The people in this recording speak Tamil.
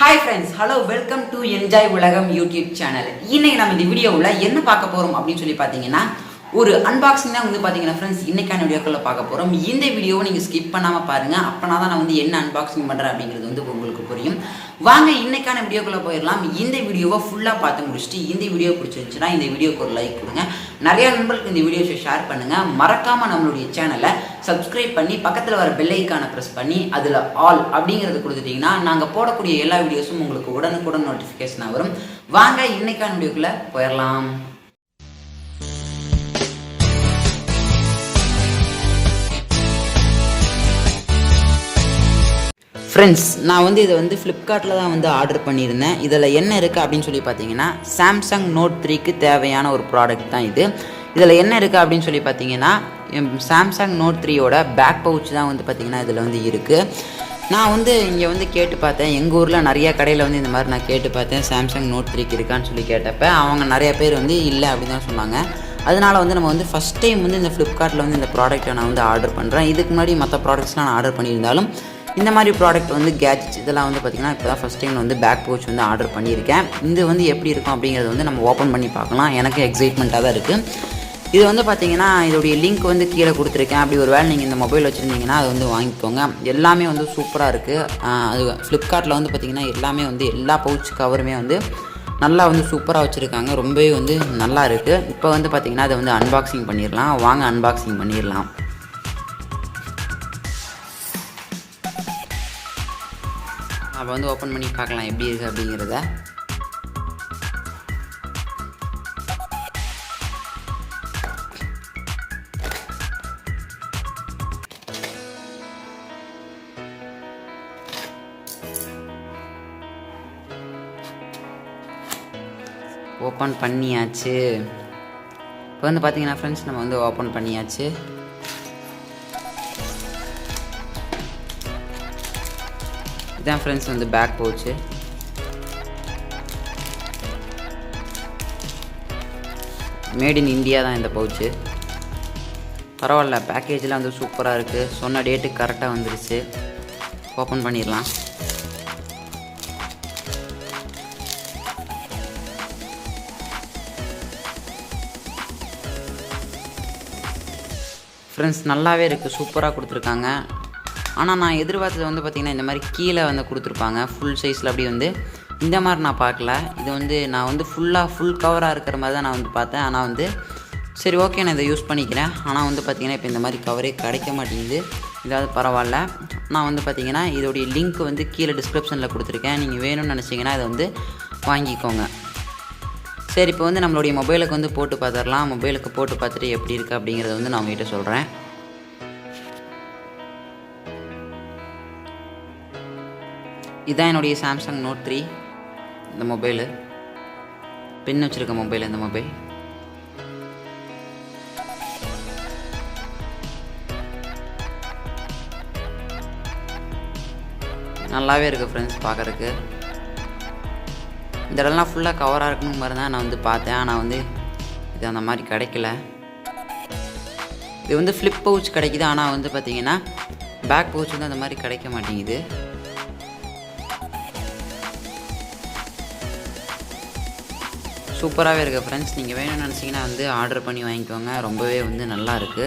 Hi friends, hello, welcome to Enjoy Ulagam YouTube channel. இன்னைக்கு நம்ம இந்த வீடியோவுல என்ன பார்க்க போறோம் அப்படினு சொல்லி பாத்தீங்கன்னா ஒரு அன்பாக்சிங் தான் வந்து பாத்தீங்கன்னா फ्रेंड्स இன்னைக்கான வீடியோக்குள்ள பார்க்க போறோம். இந்த வீடியோவை நீங்க ஸ்கிப் பண்ணாம பாருங்க. அப்பனா தான் நான் வந்து என்ன அன்பாக்சிங் பண்றேன் அப்படிங்கிறது வந்து உங்களுக்கு புரியும். வாங்க இன்னைக்கான வீடியோக்குள்ள போயிரலாம். இந்த வீடியோவை ஃபுல்லா பார்த்து முடிச்சிட்டு இந்த வீடியோ பிடிச்சிருந்துச்சுனா இந்த வீடியோக்கு ஒரு லைக் கொடுங்க. நிறைய நண்பர்களுக்கு இந்த வீடியோவை ஷேர் பண்ணுங்க. மறக்காம நம்மளுடைய சேனலை சப்ஸ்கிரைப் பண்ணி பக்கத்துல வர பெல் ஐகானை பிரஸ் பண்ணி அதுல ஆல் அப்படிங்கறது கொடுத்துட்டீங்கன்னா நாங்க போடக்கூடிய எல்லா வீடியோஸும் உங்களுக்கு உடனுக்குடன் நோட்டிஃபிகேஷனா வரும். வாங்க இன்னைக்கான வீடியோக்குள்ள போயிரலாம். ஃப்ரெண்ட்ஸ், நான் வந்து இதை வந்து ஃப்ளிப்கார்ட்டில் தான் வந்து ஆர்டர் பண்ணியிருந்தேன். இதில் என்ன இருக்குது அப்படின்னு சொல்லி பார்த்தீங்கன்னா சாம்சங் நோட் 3க்கு தேவையான ஒரு ப்ராடக்ட் தான் இது. இதில் என்ன இருக்குது அப்படின்னு சொல்லி பார்த்தீங்கன்னா சாம்சங் நோட் 3யோட பேக் பவுச் தான் வந்து பார்த்திங்கன்னா இதில் வந்து இருக்குது. நான் வந்து இங்கே வந்து கேட்டு பார்த்தேன். எங்கள் ஊரில் நிறையா கடையில் வந்து இந்த மாதிரி நான் கேட்டு பார்த்தேன் சாம்சங் நோட் 3க்கு இருக்கான்னு சொல்லி கேட்டப்போ அவங்க நிறைய பேர் வந்து இல்லை அப்படின்னு தான் சொன்னாங்க. அதனால் வந்து நம்ம வந்து ஃபஸ்ட் டைம் வந்து இந்த ஃப்ளிப்கார்ட்டில் வந்து இந்த ப்ராடக்ட்டை நான் வந்து ஆர்டர் பண்ணுறேன். இதுக்கு முன்னாடி மற்ற ப்ராடக்ட்ஸ்லாம் நான் ஆர்டர் பண்ணியிருந்தாலும் இந்த மாதிரி ப்ராடக்ட் வந்து கேட்ஜெட்ஸ் இதெல்லாம் வந்து பார்த்திங்கன்னா இப்போ தான் ஃபஸ்ட் டைம் வந்து பேக் பவுச் வந்து ஆர்டர் பண்ணியிருக்கேன். இது வந்து எப்படி இருக்கும் அப்படிங்கிறது வந்து நம்ம ஓப்பன் பண்ணி பார்க்கலாம். எனக்கு எக்ஸைட்மெண்ட்டாக தான் இருக்குது. இது வந்து பார்த்திங்கன்னா இதோடைய லிங்க் வந்து கீழே கொடுத்துருக்கேன். அப்படி ஒரு வேளை நீங்கள் இந்த மொபைல் வச்சுருந்தீங்கன்னா அது வந்து வாங்கிக்கோங்க. எல்லாமே வந்து சூப்பராக இருக்குது. அது ஃப்ளிப்கார்ட்டில் வந்து பார்த்திங்கன்னா எல்லாமே வந்து எல்லா பவுச் கவருமே வந்து நல்லா வந்து சூப்பராக வச்சுருக்காங்க. ரொம்பவே வந்து நல்லா இருக்குது. இப்போ வந்து பார்த்திங்கன்னா அதை வந்து அன்பாக்சிங் பண்ணிடலாம். வாங்க அன்பாக்சிங் பண்ணிடலாம். அப்போ வந்து ஓப்பன் பண்ணி பார்க்கலாம் எப்படி இருக்குது அப்படிங்கிறத. ஓப்பன் பண்ணியாச்சு. இப்போ வந்து பார்த்தீங்கன்னா ஃப்ரெண்ட்ஸ் நம்ம வந்து ஓப்பன் பண்ணியாச்சு. இதான் ஃப்ரெண்ட்ஸ் வந்து pack pouch. Made in India தான் இந்த பவுச்சு. பரவாயில்ல, பேக்கேஜெலாம் வந்து சூப்பராக இருக்குது. சொன்ன டேட்டுக்கு கரெக்டாக வந்துருச்சு. ஓப்பன் பண்ணிடலாம். ஃப்ரெண்ட்ஸ் நல்லாவே இருக்குது, சூப்பராக கொடுத்துருக்காங்க. ஆனால் நான் எதிர்பார்த்தது வந்து பார்த்திங்கன்னா இந்த மாதிரி கீழே வந்து கொடுத்துருப்பாங்க ஃபுல் சைஸில். அப்படி வந்து இந்த மாதிரி நான் பார்க்கல. இது வந்து நான் வந்து ஃபுல் கவராக இருக்கிற மாதிரி தான் நான் வந்து பார்த்தேன். ஆனால் வந்து சரி ஓகே நான் இதை யூஸ் பண்ணிக்கிறேன். ஆனால் வந்து பார்த்திங்கன்னா இப்போ இந்த மாதிரி கவரே கிடைக்க மாட்டேங்குது. இதாவது பரவாயில்ல. நான் வந்து பார்த்திங்கன்னா இதோடைய லிங்க் வந்து கீழே டிஸ்கிரிப்ஷனில் கொடுத்துருக்கேன். நீங்கள் வேணும்னு நினச்சிங்கன்னா இதை வந்து வாங்கிக்கோங்க. சரி, இப்போ வந்து நம்மளுடைய மொபைலுக்கு வந்து போட்டு பார்த்துடலாம். மொபைலுக்கு போட்டு பார்த்துட்டு எப்படி இருக்குது அப்படிங்கிறத வந்து நான் உங்கள்கிட்ட சொல்கிறேன். இதான் என்னுடைய சாம்சங் நோட் 3 இந்த மொபைலு. பின் வச்சுருக்க மொபைல் இந்த மொபைல். நல்லாவே இருக்குது ஃப்ரெண்ட்ஸ் பார்க்குறதுக்கு. இந்த இடம்லாம் ஃபுல்லாக கவராக இருக்கணும் மாதிரி தான் நான் வந்து பார்த்தேன். ஆனால் வந்து இது அந்த மாதிரி கிடைக்கல. இது வந்து ஃப்ளிப் பவுச் கிடைக்கிது. ஆனால் வந்து பார்த்திங்கன்னா பேக் பவுச் வந்து அந்த மாதிரி கிடைக்க மாட்டேங்குது. சூப்பராகவே இருக்குது ஃப்ரெண்ட்ஸ். நீங்கள் வேணும்னு நினச்சிங்கன்னா வந்து ஆர்டர் பண்ணி வாங்கிக்கோங்க. ரொம்பவே வந்து நல்லா இருக்குது.